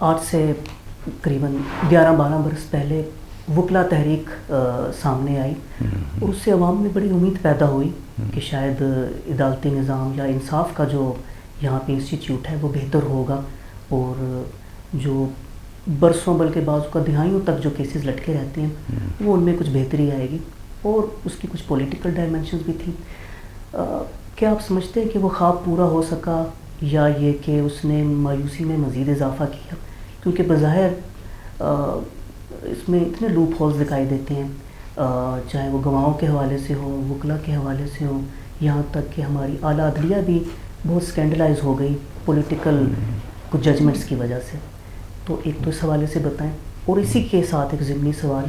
آج سے قریباً 11-12 برس پہلے وکلا تحریک سامنے آئی اور اس سے عوام میں بڑی امید پیدا ہوئی کہ شاید عدالتی نظام یا انصاف کا جو یہاں پہ انسٹیٹیوٹ ہے وہ بہتر ہوگا اور جو برسوں بلکہ بعض کا دہائیوں تک جو کیسز لٹکے رہتے ہیں وہ ان میں کچھ بہتری آئے گی اور اس کی کچھ پولیٹیکل ڈائمینشنز بھی تھی. کیا آپ سمجھتے ہیں کہ وہ خواب پورا ہو سکا یا یہ کہ اس نے مایوسی میں مزید اضافہ کیا؟ کیونکہ بظاہر اس میں اتنے لوپ ہولز دکھائی دیتے ہیں، چاہے وہ گواہوں کے حوالے سے ہو، وکلا کے حوالے سے ہو، یہاں تک کہ ہماری اعلیٰ عدلیہ بھی بہت اسکینڈلائز ہو گئی پولیٹیکل کچھ ججمنٹس کی وجہ سے. تو ایک تو اس حوالے سے بتائیں، اور اسی کے ساتھ ایک ضمنی سوال،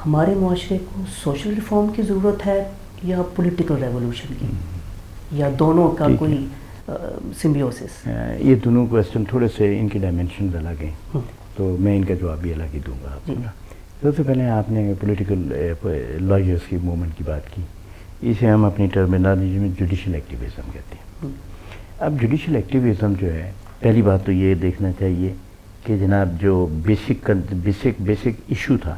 ہمارے معاشرے کو سوشل ریفارم کی ضرورت ہے یا پولیٹیکل ریولوشن کی، یا دونوں کا کوئی سمبیوسس؟ یہ دونوں کویسچن تھوڑے سے ان کی ڈائمینشنز الگ ہیں، تو میں ان کا جواب بھی الگ ہی دوں گا آپ کو. سب سے پہلے آپ نے پولیٹیکل لائرس کی موومنٹ کی بات کی، اسے ہم اپنی ٹرمینالوجی میں جوڈیشل ایکٹیویزم کہتے ہیں. اب جوڈیشل ایکٹیویزم جو ہے، پہلی بات تو یہ دیکھنا چاہیے کہ جناب جو بیسک ایشو تھا،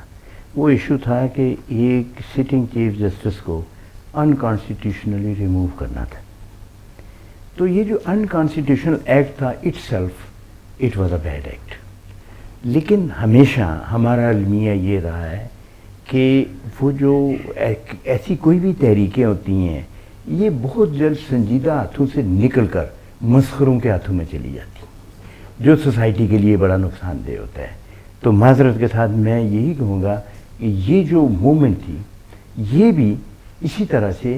وہ ایشو تھا کہ ایک سٹنگ چیف جسٹس کو انکانسٹیٹیوشنلی ریموو کرنا تھا. تو یہ جو انکانسٹیٹیوشنل ایکٹ تھا it self it was a bad act. لیکن ہمیشہ ہمارا المیہ یہ رہا ہے کہ وہ جو ایسی کوئی بھی تحریکیں ہوتی ہیں یہ بہت جلد سنجیدہ ہاتھوں سے نکل کر مسخروں کے ہاتھوں میں چلی جاتی ہیں، جو سوسائٹی کے لیے بڑا نقصان دہ ہوتا ہے. تو معذرت کے ساتھ میں یہی کہوں گا کہ یہ جو موومنٹ تھی یہ بھی اسی طرح سے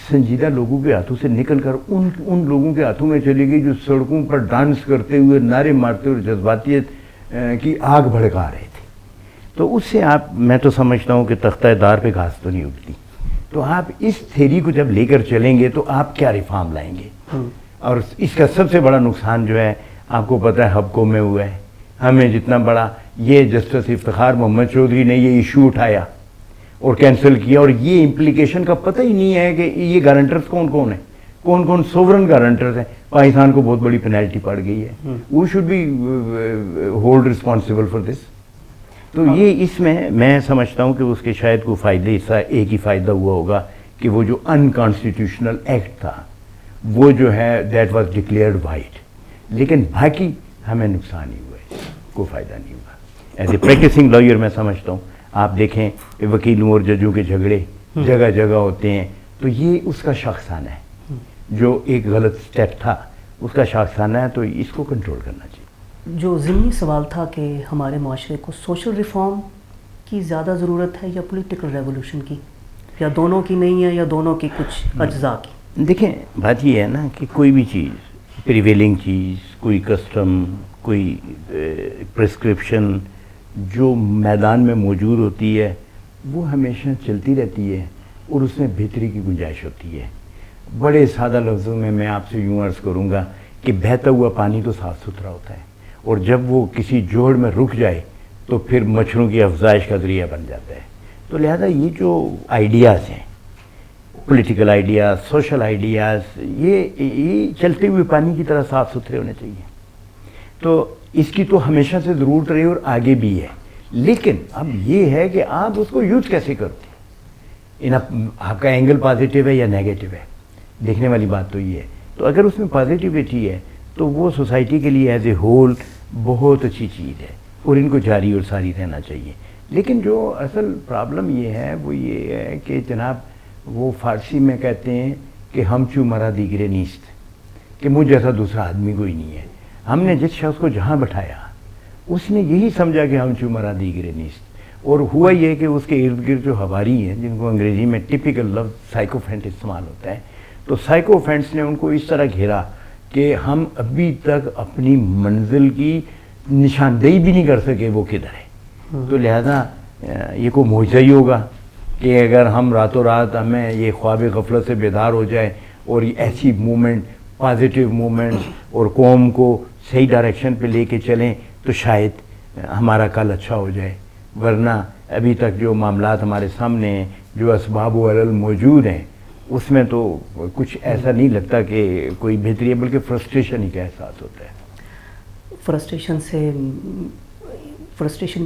سنجیدہ لوگوں کے ہاتھوں سے نکل کر ان لوگوں کے ہاتھوں میں چلی گئی جو سڑکوں پر ڈانس کرتے ہوئے نعرے مارتے اور جذباتیت کی آگ بھڑکا رہے تھے. تو اس سے میں تو سمجھتا ہوں کہ تختہ دار پہ گھاس تو نہیں اگتی. تو آپ اس تھیری کو جب لے کر چلیں گے تو آپ کیا ریفارم لائیں گے؟ اور اس کا سب سے بڑا نقصان جو ہے آپ کو پتہ ہے ہبکو میں ہوا ہے. ہمیں جتنا بڑا یہ جسٹس افتخار محمد چودھری نے یہ ایشو اٹھایا اور کینسل کیا، اور یہ امپلیکیشن کا پتہ ہی نہیں ہے کہ یہ گارنٹرز کون کون ہیں، کون کون سوورن گارنٹرز ہیں. پاکستان کو بہت بڑی پینالٹی پڑ گئی ہے. We should be hold responsible for this. تو یہ اس میں سمجھتا ہوں کہ اس کے شاید کوئی فائدے ایک ہی فائدہ ہوا ہوگا کہ وہ جو انکانسٹیٹیوشنل ایکٹ تھا وہ جو ہے دیٹ واز ڈکلیئرڈ وائڈ، لیکن باقی ہمیں نقصان ہی ہوا ہے، کوئی فائدہ نہیں ہوا. ایز اے پریکٹسنگ لائر میں سمجھتا ہوں، آپ دیکھیں کہ وکیلوں اور ججوں کے جھگڑے جگہ جگہ ہوتے ہیں، تو یہ اس کا شاخسانہ ہے. جو ایک غلط سٹیپ تھا اس کا شاخسانہ ہے، تو اس کو کنٹرول کرنا چاہیے. جو ضمنی سوال تھا کہ ہمارے معاشرے کو سوشل ریفارم کی زیادہ ضرورت ہے یا پولیٹیکل ریولوشن کی، یا دونوں کی نہیں ہے، یا دونوں کی کچھ اجزاء کی؟ دیکھیں بات یہ ہے نا کہ کوئی بھی چیز، پریویلنگ چیز، کوئی کسٹم، کوئی پرسکرپشن جو میدان میں موجود ہوتی ہے وہ ہمیشہ چلتی رہتی ہے اور اس میں بہتری کی گنجائش ہوتی ہے. بڑے سادہ لفظوں میں آپ سے یوں عرض کروں گا کہ بہتا ہوا پانی تو صاف ستھرا ہوتا ہے، اور جب وہ کسی جوڑ میں رک جائے تو پھر مچھروں کی افزائش کا ذریعہ بن جاتا ہے. تو لہذا یہ جو آئیڈیاز ہیں، پولیٹیکل آئیڈیاز، سوشل آئیڈیاز، یہ چلتے ہوئے پانی کی طرح صاف ستھرے ہونے چاہیے. تو اس کی تو ہمیشہ سے ضرورت رہی اور آگے بھی ہے. لیکن اب یہ ہے کہ آپ اس کو یوز کیسے کرتے ہیں، آپ کا اینگل پازیٹیو ہے یا نیگیٹو ہے، دیکھنے والی بات تو یہ ہے. تو اگر اس میں پازیٹیوٹی ہے تو وہ سوسائٹی کے لیے ایز اے ہول بہت اچھی چیز ہے اور ان کو جاری اور ساری رہنا چاہیے. لیکن جو اصل پرابلم یہ ہے وہ یہ ہے کہ جناب وہ فارسی میں کہتے ہیں کہ ہم چو مرا دیگرے نیست، کہ مجھ جیسا دوسرا آدمی کوئی نہیں ہے. ہم نے جس شخص کو جہاں بٹھایا اس نے یہی سمجھا کہ ہم چو مرا دیگرے نیست، اور ہوا یہ کہ اس کے ارد گرد جو ہواری ہیں، جن کو انگریزی میں ٹپیکل لفظ سائیکوفینٹ استعمال ہوتا ہے، تو سائیکوفینٹس نے ان کو اس طرح گھیرا کہ ہم ابھی تک اپنی منزل کی نشاندہی بھی نہیں کر سکے وہ کدھر ہے. تو لہذا یہ کوئی معجزہ ہی ہوگا کہ اگر ہم راتوں رات ہمیں یہ خواب غفلت سے بیدار ہو جائے اور یہ ایسی موومنٹ، پازیٹیو موومنٹس، اور قوم کو صحیح ڈائریکشن پہ لے کے چلیں تو شاید ہمارا کل اچھا ہو جائے. ورنہ ابھی تک جو معاملات ہمارے سامنے ہیں، جو اسباب و علل موجود ہیں، اس میں تو کچھ ایسا نہیں لگتا کہ کوئی بہتری ہے، بلکہ فرسٹریشن ہی کا احساس ہوتا ہے. فرسٹریشن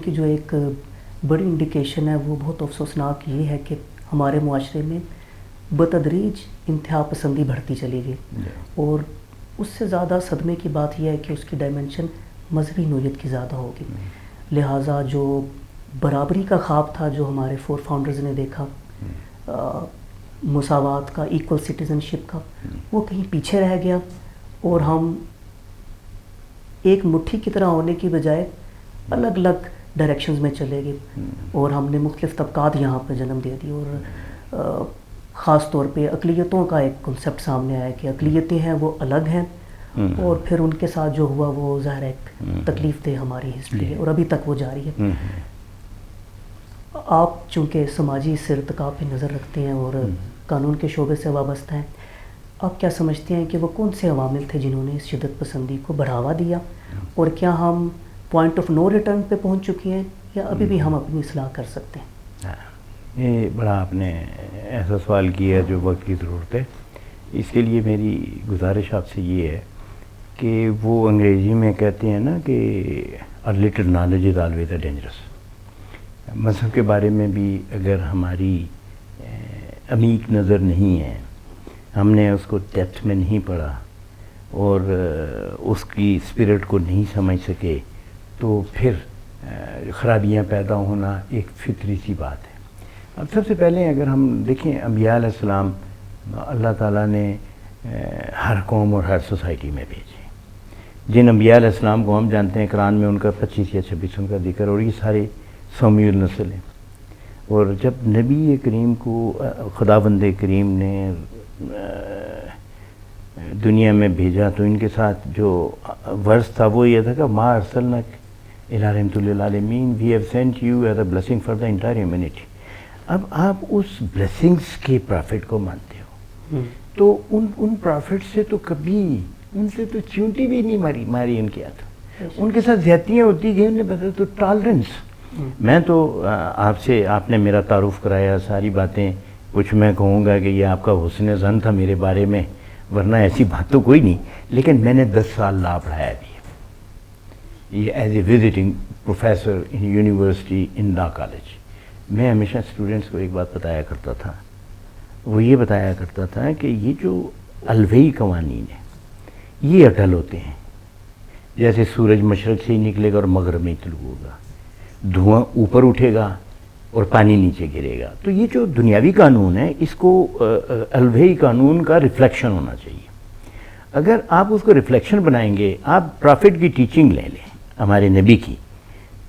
کی جو ایک بڑی انڈیکیشن ہے وہ بہت افسوسناک یہ ہے کہ ہمارے معاشرے میں بتدریج انتہا پسندی بڑھتی چلی گئی، اور اس سے زیادہ صدمے کی بات یہ ہے کہ اس کی ڈائمنشن مذہبی نوعیت کی زیادہ ہوگی. لہٰذا جو برابری کا خواب تھا جو ہمارے فور فاؤنڈرز نے دیکھا، مساوات کا، ایکول سٹیزن شپ کا، وہ کہیں پیچھے رہ گیا، اور ہم ایک مٹھی کی طرح ہونے کی بجائے الگ الگ ڈائریکشنز میں چلے گئے، اور ہم نے مختلف طبقات یہاں پہ جنم دے دی. اور خاص طور پہ اقلیتوں کا ایک کنسیپٹ سامنے آیا کہ اقلیتیں ہیں وہ الگ ہیں، اور پھر ان کے ساتھ جو ہوا وہ ظاہر ایک تکلیف دہ ہماری ہسٹری ہے، اور ابھی تک وہ جاری ہے. آپ چونکہ سماجی اس ارتکاب پہ نظر رکھتے ہیں اور قانون کے شعبے سے وابستہ ہیں، آپ کیا سمجھتے ہیں کہ وہ کون سے عوامل تھے جنہوں نے اس شدت پسندی کو بڑھاوا دیا، اور کیا ہم پوائنٹ آف نو ریٹرن پہ پہنچ چکے ہیں یا ابھی بھی ہم اپنی اصلاح کر سکتے ہیں؟ یہ بڑا آپ نے ایسا سوال کیا جو وقت کی ضرورت ہے. اس کے لیے میری گزارش آپ سے یہ ہے کہ وہ انگریزی میں کہتے ہیں نا کہ a little knowledge is always dangerous. مذہب کے بارے میں بھی اگر ہماری عمیق نظر نہیں ہے، ہم نے اس کو ڈیپتھ میں نہیں پڑھا اور اس کی اسپرٹ کو نہیں سمجھ سکے، تو پھر خرابیاں پیدا ہونا ایک فطری سی بات ہے. اب سب سے پہلے اگر ہم دیکھیں انبیاء علیہ السلام اللہ تعالیٰ نے ہر قوم اور ہر سوسائٹی میں بھیجے. جن انبیاء علیہ السلام کو ہم جانتے ہیں قرآن میں ان کا 25 یا 26 ان کا ذکر، اور یہ سارے سومی النسل ہیں. اور جب نبی کریم کو خداوند کریم نے دنیا میں بھیجا تو ان کے ساتھ جو ورس تھا وہ یہ تھا کہ ما ارسلناک الی رحمۃ للعالمین، we have sent you as a blessing for the entire humanity. اب آپ اس بلیسنگس کے پرافٹ کو مانتے ہو تو ان پرافٹ سے تو کبھی ان سے تو چونٹی بھی نہیں ماری ان کے ہاتھ. ان کے ساتھ زیادتیاں ہوتی گئی، انہیں پتا تو ٹالرنس. میں تو آپ نے میرا تعارف کرایا، ساری باتیں کچھ میں کہوں گا کہ یہ آپ کا حسن ظن تھا میرے بارے میں، ورنہ ایسی بات تو کوئی نہیں. لیکن میں نے 10 سال لا پڑھایا بھی ہے، یہ as a visiting professor in university in law college. میں ہمیشہ اسٹوڈنٹس کو ایک بات بتایا کرتا تھا، وہ یہ بتایا کرتا تھا کہ یہ جو الوہی قوانین ہیں یہ اٹل ہوتے ہیں. جیسے سورج مشرق سے ہی نکلے گا اور مغرب میں طلوع ہوگا، دھواں اوپر اٹھے گا اور پانی نیچے گرے گا. تو یہ جو دنیاوی قانون ہے اس کو الوہی قانون کا ریفلیکشن ہونا چاہیے. اگر آپ اس کو ریفلیکشن بنائیں گے، آپ پرافٹ کی ٹیچنگ لے لیں ہمارے نبی کی،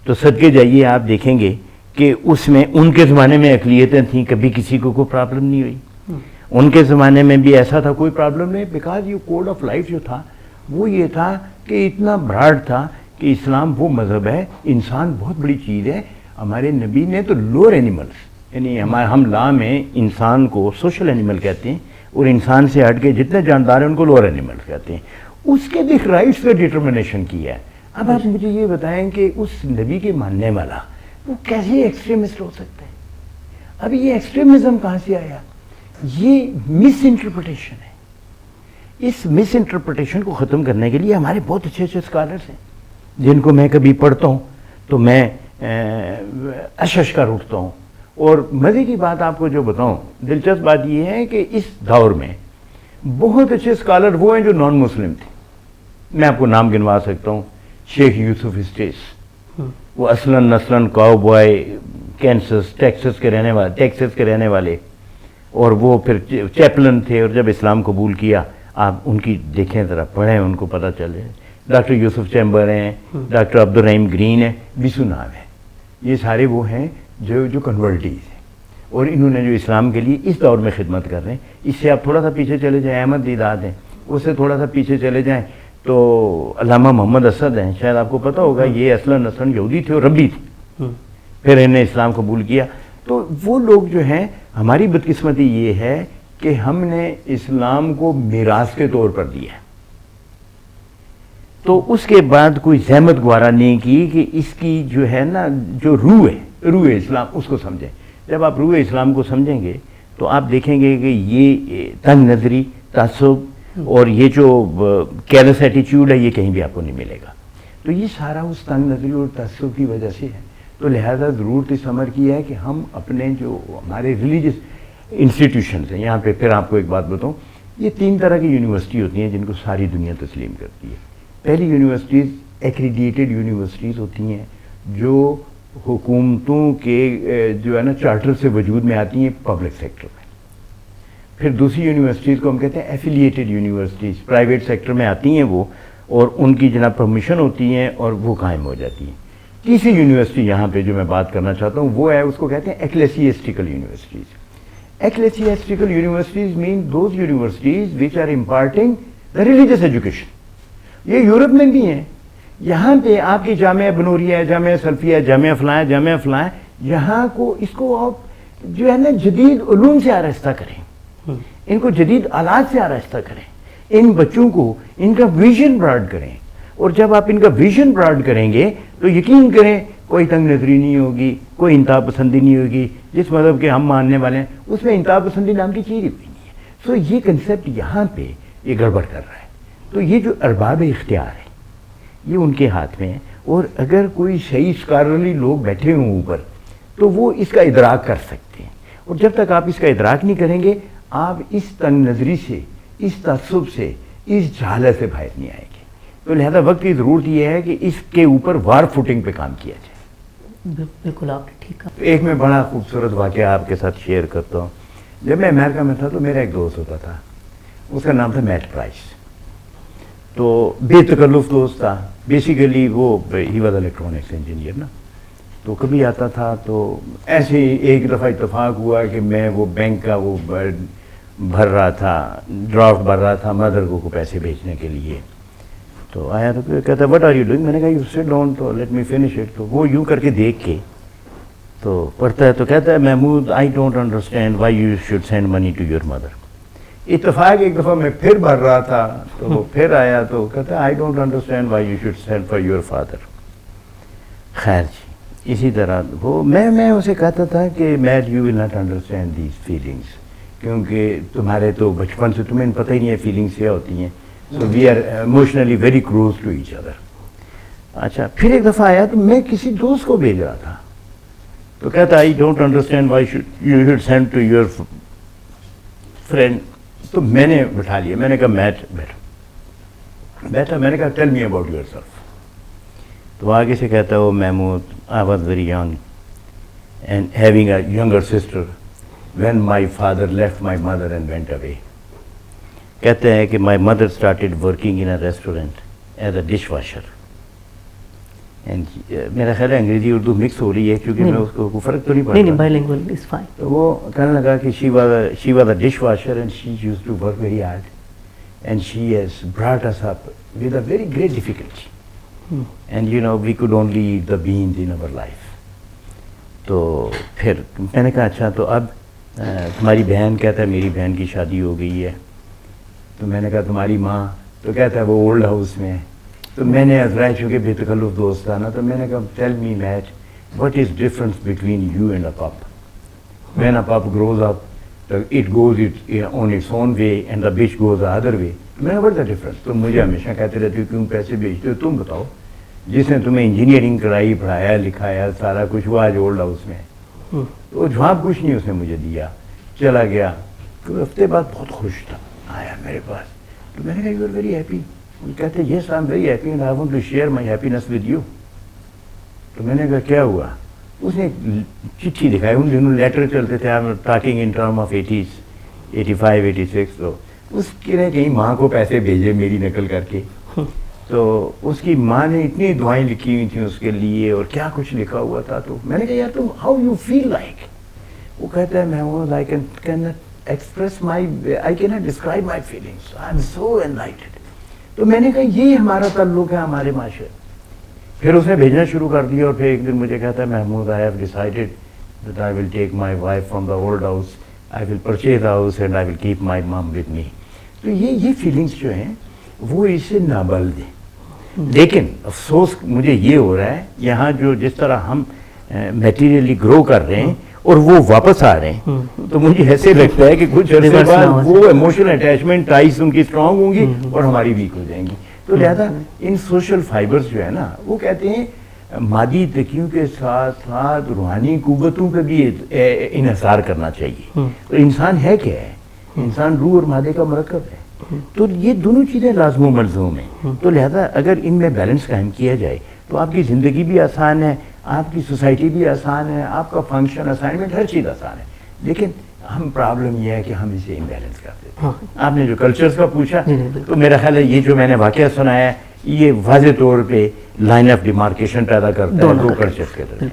تو صدقے جائیے آپ دیکھیں گے کہ اس میں ان کے زمانے میں اقلیتیں تھیں، کبھی کسی کو کوئی پرابلم نہیں ہوئی. ان کے زمانے میں بھی ایسا تھا، کوئی پرابلم نہیں، بیکاز یہ کوڈ آف لائف جو تھا وہ یہ تھا کہ اتنا براڈ تھا کہ اسلام وہ مذہب ہے، انسان بہت بڑی چیز ہے. ہمارے نبی نے تو لوور اینیملس، یعنی ہم لا میں انسان کو سوشل اینیمل کہتے ہیں، اور انسان سے ہٹ کے جتنے جاندار ہیں ان کو لوور اینیمل کہتے ہیں. اس کے بھی رائٹس کا ڈٹرمنیشن کیا ہے. اب آپ مجھے یہ بتائیں کہ اس نبی کے ماننے والا وہ کیسے ایکسٹریمسٹ ہو سکتا ہے؟ اب یہ ایکسٹریمزم کہاں سے آیا؟ یہ مس انٹرپریٹیشن ہے. اس مس انٹرپریٹیشن کو ختم کرنے کے لیے ہمارے بہت اچھے اسکالرس ہیں جن کو میں کبھی پڑھتا ہوں تو میں اشش کر اٹھتا ہوں. اور مزے کی بات آپ کو جو بتاؤں، دلچسپ بات یہ ہے کہ اس دور میں بہت اچھے اسکالر وہ ہیں جو نان مسلم تھے. میں آپ کو نام گنوا سکتا ہوں. شیخ یوسف اسٹیس، وہ اصلاً نسلاً کاؤ بوائے کینسس ٹیکسس کے رہنے والے، اور وہ پھر چیپلن تھے، اور جب اسلام قبول کیا آپ ان کی دیکھیں ذرا، پڑھیں، ان کو پتہ چلے. ڈاکٹر یوسف چیمبر ہیں، ڈاکٹر عبدالرحیم گرین ہیں، بیسو نام ہے. یہ سارے وہ ہیں جو کنورٹیز ہیں، اور انہوں نے جو اسلام کے لیے اس دور میں خدمت کر رہے ہیں. اس سے آپ تھوڑا سا پیچھے چلے جائیں، احمد دیداد ہیں. اس سے تھوڑا سا پیچھے چلے جائیں تو علامہ محمد اسد ہیں، شاید آپ کو پتہ ہوگا، یہ اصلاً یہودی تھے اور ربی تھے، پھر انہیں اسلام قبول کیا. تو وہ لوگ جو ہیں، ہماری بدقسمتی یہ ہے کہ ہم نے اسلام کو میراث کے طور پر دیا ہے، تو اس کے بعد کوئی زحمت گوارا نہیں کی کہ اس کی جو ہے نا جو روح اسلام اس کو سمجھیں. جب آپ روح اسلام کو سمجھیں گے تو آپ دیکھیں گے کہ یہ تنگ نظری، تعصب اور یہ جو کیئرلیس ایٹیچیوڈ ہے یہ کہیں بھی آپ کو نہیں ملے گا. تو یہ سارا اس تنگ نظری اور تعصب کی وجہ سے ہے. تو لہذا ضرورت اس امر کی ہے کہ ہم اپنے جو ہمارے ریلیجس انسٹیٹیوشنز ہیں, یہاں پہ پھر آپ کو ایک بات بتاؤں, یہ 3 طرح کی یونیورسٹی ہوتی ہیں جن کو ساری دنیا تسلیم کرتی ہے. پہلی یونیورسٹیز ایکریڈیٹڈ یونیورسٹیز ہوتی ہیں جو حکومتوں کے جو ہے نا چارٹر سے وجود میں آتی ہیں پبلک سیکٹر میں. پھر دوسری یونیورسٹیز کو ہم کہتے ہیں ایفیلیٹڈ یونیورسٹیز, پرائیویٹ سیکٹر میں آتی ہیں وہ, اور ان کی جناب پرمیشن ہوتی ہیں اور وہ قائم ہو جاتی ہیں. تیسری یونیورسٹی یہاں پہ جو میں بات کرنا چاہتا ہوں وہ ہے, اس کو کہتے ہیں ecclesiastical universities. Ecclesiastical universities mean those universities which are imparting the religious education. یہ یورپ میں بھی ہیں. یہاں پہ آپ کی جامعہ بنوریہ ہے, جامعہ سلفیہ, جامعہ فلاں, جامعہ فلاں, یہاں کو اس کو آپ جو ہے نا جدید علوم سے آراستہ کریں, ان کو جدید آلات سے آراستہ کریں, ان بچوں کو ان کا ویژن براڈ کریں. اور جب آپ ان کا ویژن براڈ کریں گے تو یقین کریں کوئی تنگ نظری نہیں ہوگی, کوئی انتہا پسندی نہیں ہوگی. جس مذہب کے ہم ماننے والے ہیں اس میں انتہا پسندی نام کی چیز ہی نہیں ہے. سو یہ کنسیپٹ یہاں پہ یہ گڑبڑ کر رہا ہے. تو یہ جو ارباب اختیار ہے یہ ان کے ہاتھ میں ہے, اور اگر کوئی صحیح اسکالرلی لوگ بیٹھے ہوں اوپر تو وہ اس کا ادراک کر سکتے ہیں. اور جب تک آپ اس کا ادراک نہیں کریں گے آپ اس تنگ نظری سے, اس تعصب سے, اس جہالت سے باہر نہیں آئیں گے. تو لہذا وقت کی ضرورت یہ ہے کہ اس کے اوپر وار فوٹنگ پہ کام کیا جائے. بالکل آپ نے ٹھیک کہا. ایک میں بڑا خوبصورت واقعہ آپ کے ساتھ شیئر کرتا ہوں. جب میں امریکہ میں تھا تو میرا ایک دوست ہوتا تھا, اس کا نام تھا میٹ پرائس. تو بے تکلف دوست تھا. بیسیکلی وہ ہی واز الیکٹرانکس انجینئر نا. تو کبھی آتا تھا تو ایسے ہی ایک دفعہ اتفاق ہوا کہ میں وہ بینک کا وہ بھر رہا تھا, ڈرافٹ بھر رہا تھا مدر کو پیسے بھیجنے کے لیے. تو آیا تو کہتا وٹ آر یو ڈوئنگ. میں نے کہا یو سٹ ڈاؤن تو لیٹ می فنش اٹ. تو وہ یوں کر کے دیکھ کے تو پڑھتا ہے تو کہتا ہے Mahmood I don't understand why you should send money to your mother. اتفاق ایک دفعہ میں پھر بھر رہا تھا تو وہ پھر آیا تو کہتا ہے آئی don't understand why you should send for your father. خیر جی, اسی طرح وہ میں اسے کہتا تھا کہ mate you will not understand these feelings, کیونکہ تمہارے تو بچپن سے تمہیں پتہ ہی نہیں ہے فیلنگس کیا ہوتی ہیں. So we are emotionally very close to each other. اچھا پھر ایک دفعہ آیا تو میں کسی دوست کو بھیج رہا تھا تو کہتا I don't understand why you should send to your friend. تو میں نے بٹھا لیا, میں نے کہا میٹ بیٹھا, میں نے کہا tell me about yourself. تو آگے سے کہتا ہے وہ Mahmood I was very young and having a younger sister when my father left my mother and went away. کہتے ہیں کہ my mother started working in a restaurant as a dishwasher. میرا خیال ہے انگریزی اردو مکس ہو رہی ہے کیونکہ میں اس کو فرق تو نہیں پڑتا. نہیں بائی لینگویج از فائن. تو وہ کہنے لگا کہ she was a dishwasher and she use to work very hard and she has brought us up with a very great difficulty and you know we could only eat the beans in our life. تو پھر میں نے کہا اچھا تو اب تمہاری بہن, کہتا ہے میری بہن کی شادی ہو گئی ہے. تو میں نے کہا تمہاری ماں, تو کہتا ہے وہ اولڈ ہاؤس میں. تو میں نے ازرائے چونکہ بے تکلف دوست تھا نا, تو میں نے کہا tell me mate what is difference between you and a pup. When a pup grows up it goes on its own way and the bitch goes a other way. میں نے وٹ دا ڈفرنس. تو مجھے ہمیشہ کہتے رہتے ہو کیوں پیسے بھیجتے ہو, تم بتاؤ. جس نے تمہیں انجینئرنگ کرائی, پڑھایا, لکھایا, سارا کچھ, وہ آج اولڈ ہاؤس میں. تو جواب کچھ نہیں اس نے مجھے دیا, چلا گیا. تو ہفتے بعد بہت خوش تھا, آیا میرے پاس. تو میں نے کہا یو آر ویری ہیپی. کہتے ہیں yes I am very happy and I want to share my happiness with you. تو میں نے کہا کیا ہوا. اس نے چٹھی دکھائی, ان دنوں لیٹر چلتے تھے, I am talking in term of 80s 85 86. تو اس کی نے کہیں ماں کو پیسے بھیجے میری نقل کر کے. تو اس کی ماں نے اتنی دعائیں لکھی ہوئی تھیں اس کے لیے اور کیا کچھ لکھا ہوا تھا. تو میں نے کہا یار تم ہاؤ یو فیل لائک. وہ کہتا ہے Mahmood I can express my I can not describe my feelings, I am so enlightened. تو میں نے کہا یہ ہمارا تعلق ہے ہمارے معاشرے. پھر اس نے بھیجنا شروع کر دیا اور پھر ایک دن مجھے کہتا ہے Mahmood I have decided that I will take my wife from the old house, I will purchase house and I will keep my mom with می. تو یہ فیلنگس جو ہیں وہ اس سے نابلد ہیں. لیکن افسوس مجھے یہ ہو رہا ہے یہاں جو جس طرح ہم میٹیریلی گرو کر رہے ہیں اور وہ واپس آ رہے ہیں, تو مجھے ایسے لگتا ہے کہ کچھ عرصے بعد وہ ایموشنل اٹیچمنٹ ٹائز ان کی اسٹرانگ ہوں گی اور ہماری ویک ہو جائیں گی. تو لہذا ان سوشل فائبرز جو ہے نا وہ کہتے ہیں مادی تکیوں کے ساتھ ساتھ روحانی قوتوں پہ بھی انحصار کرنا چاہیے. تو انسان ہے کیا ہے؟ انسان روح اور مادے کا مرکب ہے. تو یہ دونوں چیزیں لازم و ملزوم ہیں. تو لہذا اگر ان میں بیلنس قائم کیا جائے تو آپ کی زندگی بھی آسان ہے, آپ کی سوسائٹی بھی آسان ہے, آپ کا فنکشن اسائنمنٹ ہر چیز آسان ہے. لیکن ہم پرابلم یہ ہے کہ ہم اسے امبیلنس کرتے ہیں. آپ نے جو کلچرز کا پوچھا تو میرا خیال ہے یہ جو میں نے واقعہ سنا ہے یہ واضح طور پہ لائن آف ڈیمارکیشن پیدا کرتا ہے دو کلچرز کے درمیان.